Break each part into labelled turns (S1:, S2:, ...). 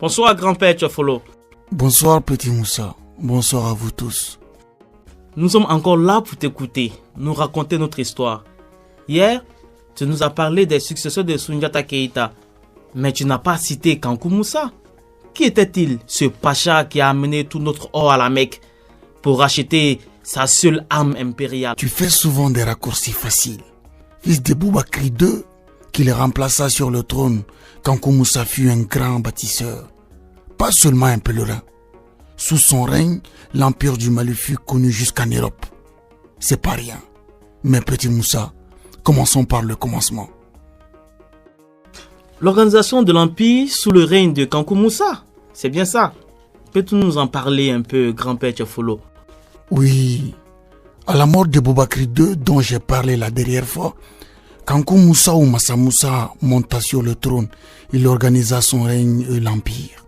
S1: Bonsoir grand-père Tchofolo.
S2: Bonsoir petit Moussa, bonsoir à vous tous.
S1: Nous sommes encore là pour t'écouter, nous raconter notre histoire. Hier, tu nous as parlé des successeurs de Soundiata Keïta, mais tu n'as pas cité Kankou Moussa. Qui était-il, ce pacha qui a amené tout notre or à la Mecque pour racheter sa seule âme impériale?
S2: Tu fais souvent des raccourcis faciles. Fils de Boubakri II, qui le remplaça sur le trône, Kankou Moussa fut un grand bâtisseur, pas seulement un pèlerin. Sous son règne, l'empire du Mali fut connu jusqu'en Europe. C'est pas rien. Mais petit Moussa, commençons par le commencement.
S1: L'organisation de l'empire sous le règne de Kankou Moussa, c'est bien ça. Peux-tu nous en parler un peu, grand-père Tchofolo?
S2: Oui. À la mort de Boubakri II, dont j'ai parlé la dernière fois, Kankou Moussa ou Massa Moussa monta sur le trône. Il organisa son règne et l'empire.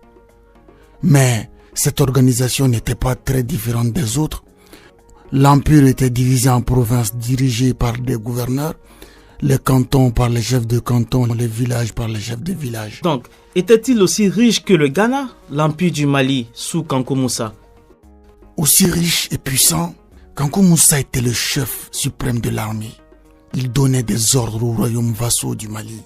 S2: Mais cette organisation n'était pas très différente des autres. L'empire était divisé en provinces dirigées par des gouverneurs, les cantons par les chefs de canton, les villages par les chefs de village.
S1: Donc, était-il aussi riche que le Ghana, l'empire du Mali, sous Kankou Moussa?
S2: Aussi riche et puissant, Kankou Moussa était le chef suprême de l'armée. Il donnait des ordres aux royaumes vassaux du Mali,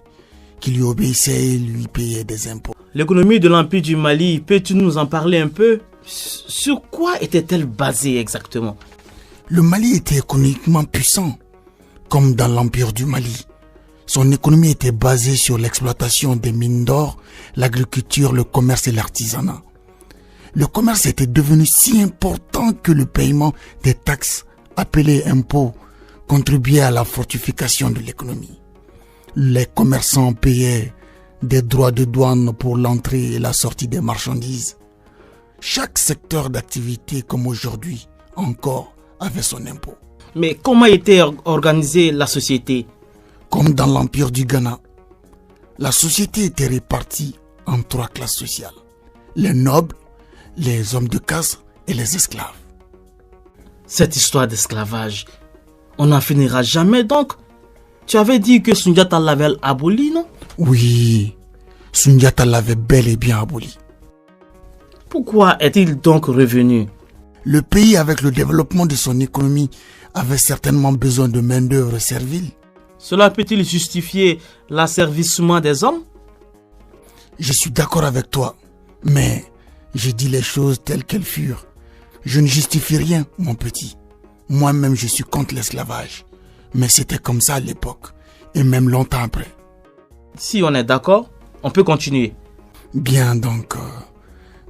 S2: qui lui obéissaient et lui payaient des impôts.
S1: L'économie de l'empire du Mali, peux-tu nous en parler un peu? Sur quoi était-elle basée exactement?
S2: Le Mali était économiquement puissant, comme dans l'empire du Mali. Son économie était basée sur l'exploitation des mines d'or, l'agriculture, le commerce et l'artisanat. Le commerce était devenu si important que le paiement des taxes, appelées impôts, contribuait à la fortification de l'économie. Les commerçants payaient des droits de douane pour l'entrée et la sortie des marchandises. Chaque secteur d'activité, comme aujourd'hui encore, avait son impôt.
S1: Mais comment était organisée la société?
S2: Comme dans l'empire du Ghana, la société était répartie en 3 classes sociales. Les nobles, les hommes de caste et les esclaves.
S1: Cette histoire d'esclavage, on n'en finira jamais donc? Tu avais dit que Soundiata l'avait aboli, non?
S2: Oui, Soundiata l'avait bel et bien aboli.
S1: Pourquoi est-il donc revenu?
S2: Le pays, avec le développement de son économie, avait certainement besoin de main-d'œuvre servile.
S1: Cela peut-il justifier l'asservissement des hommes?
S2: Je suis d'accord avec toi, mais je dis les choses telles qu'elles furent. Je ne justifie rien, mon petit. Moi-même, je suis contre l'esclavage. Mais c'était comme ça à l'époque, et même longtemps après.
S1: Si on est d'accord, on peut continuer.
S2: Bien donc,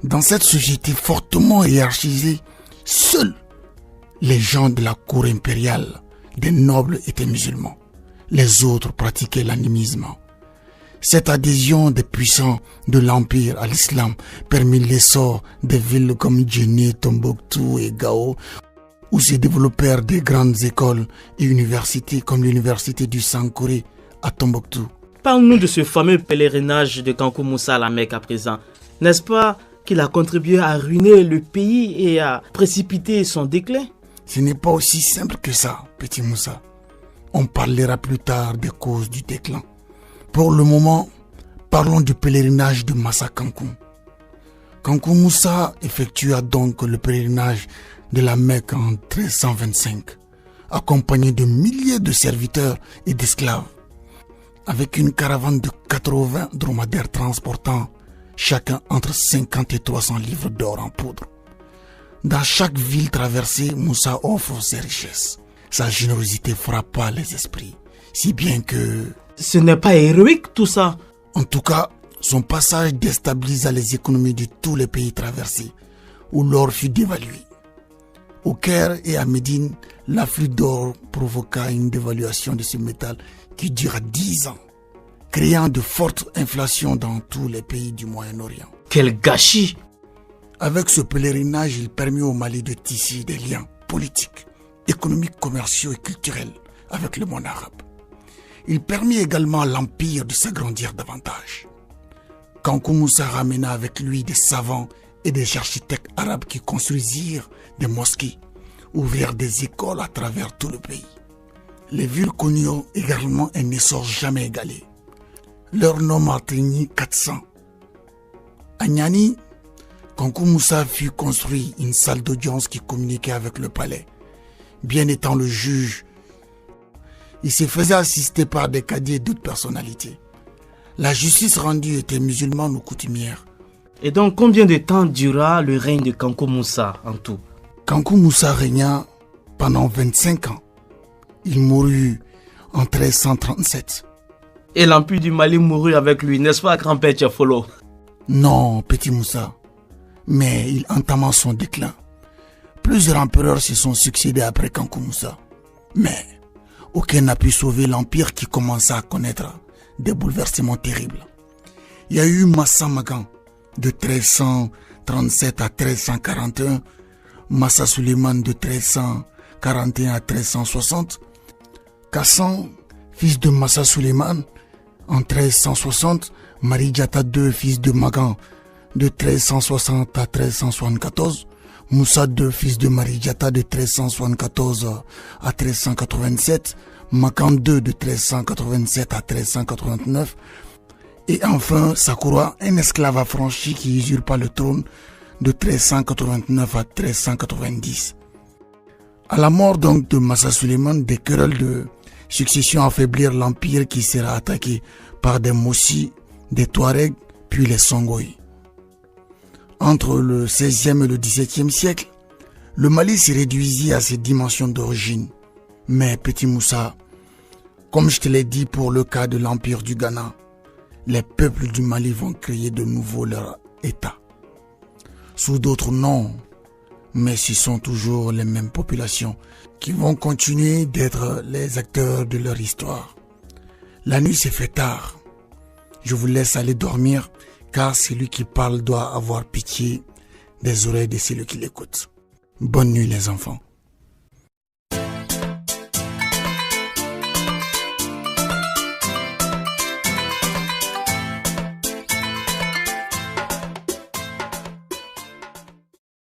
S2: dans cette société fortement hiérarchisée, seuls les gens de la cour impériale, des nobles, étaient musulmans. Les autres pratiquaient l'animisme. Cette adhésion des puissants de l'Empire à l'islam permit l'essor des villes comme Djenné, Tombouctou et Gao, où se développèrent des grandes écoles et universités comme l'université du Sankouré à Tombouctou.
S1: Parle-nous de ce fameux pèlerinage de Kankou Moussa à la Mecque à présent. N'est-ce pas qu'il a contribué à ruiner le pays et à précipiter son déclin?
S2: Ce n'est pas aussi simple que ça, petit Moussa. On parlera plus tard des causes du déclin. Pour le moment, parlons du pèlerinage de Massa Kankou. Kankou Moussa effectua donc le pèlerinage de la Mecque en 1325, accompagné de milliers de serviteurs et d'esclaves, avec une caravane de 80 dromadaires transportant chacun entre 50 et 300 livres d'or en poudre. Dans chaque ville traversée, Moussa offre ses richesses. Sa générosité frappa les esprits, si bien que...
S1: Ce n'est pas héroïque tout ça.
S2: En tout cas, son passage déstabilisa les économies de tous les pays traversés, où l'or fut dévalué. Au Caire et à Médine, l'afflux d'or provoqua une dévaluation de ce métal qui dura 10 ans, créant de fortes inflations dans tous les pays du Moyen-Orient.
S1: Quel gâchis!
S2: Avec ce pèlerinage, il permit au Mali de tisser des liens politiques, économiques, commerciaux et culturels avec le monde arabe. Il permit également à l'Empire de s'agrandir davantage. Kankou Moussa ramena avec lui des savants et des architectes arabes qui construisirent des mosquées, ouvrirent des écoles à travers tout le pays. Les villes connurent également un essor jamais égalé. Leur nombre atteignit 400. À Niani, Kankou Moussa fut construit une salle d'audience qui communiquait avec le palais. Bien étant le juge, il se faisait assister par des cadis et d'autres personnalités. La justice rendue était musulmane ou coutumière.
S1: Et donc, combien de temps dura le règne de Kankou Moussa en tout?
S2: Kankou Moussa régna pendant 25 ans. Il mourut en 1337.
S1: Et l'Empire du Mali mourut avec lui, n'est-ce pas, grand-père Tchafolo?
S2: Non, petit Moussa, mais il entama son déclin. Plusieurs empereurs se sont succédés après Kankou Moussa. Mais aucun n'a pu sauver l'empire qui commença à connaître des bouleversements terribles. Il y a eu Massa Magan de 1337 à 1341, Massa Suleiman de 1341 à 1360, Kassan, fils de Massa Suleiman, en 1360, Marijata II, fils de Magan, de 1360 à 1374, Moussa II, fils de Marijata, de 1374 à 1387, Makan II, de 1387 à 1389, et enfin Sakura, un esclave affranchi qui usurpa le trône de 1389 à 1390. À la mort donc de Massa Suleiman, des querelles de succession affaiblirent l'empire qui sera attaqué par des Mossi, des Touaregs, puis les Songhai. Entre le XVIe et le XVIIe siècle, le Mali se réduisit à ses dimensions d'origine. Mais petit Moussa, comme je te l'ai dit pour le cas de l'empire du Ghana, les peuples du Mali vont créer de nouveau leur État. Sous d'autres noms, mais ce sont toujours les mêmes populations qui vont continuer d'être les acteurs de leur histoire. La nuit s'est fait tard. Je vous laisse aller dormir, car celui qui parle doit avoir pitié des oreilles de celui qui l'écoute. Bonne nuit les enfants.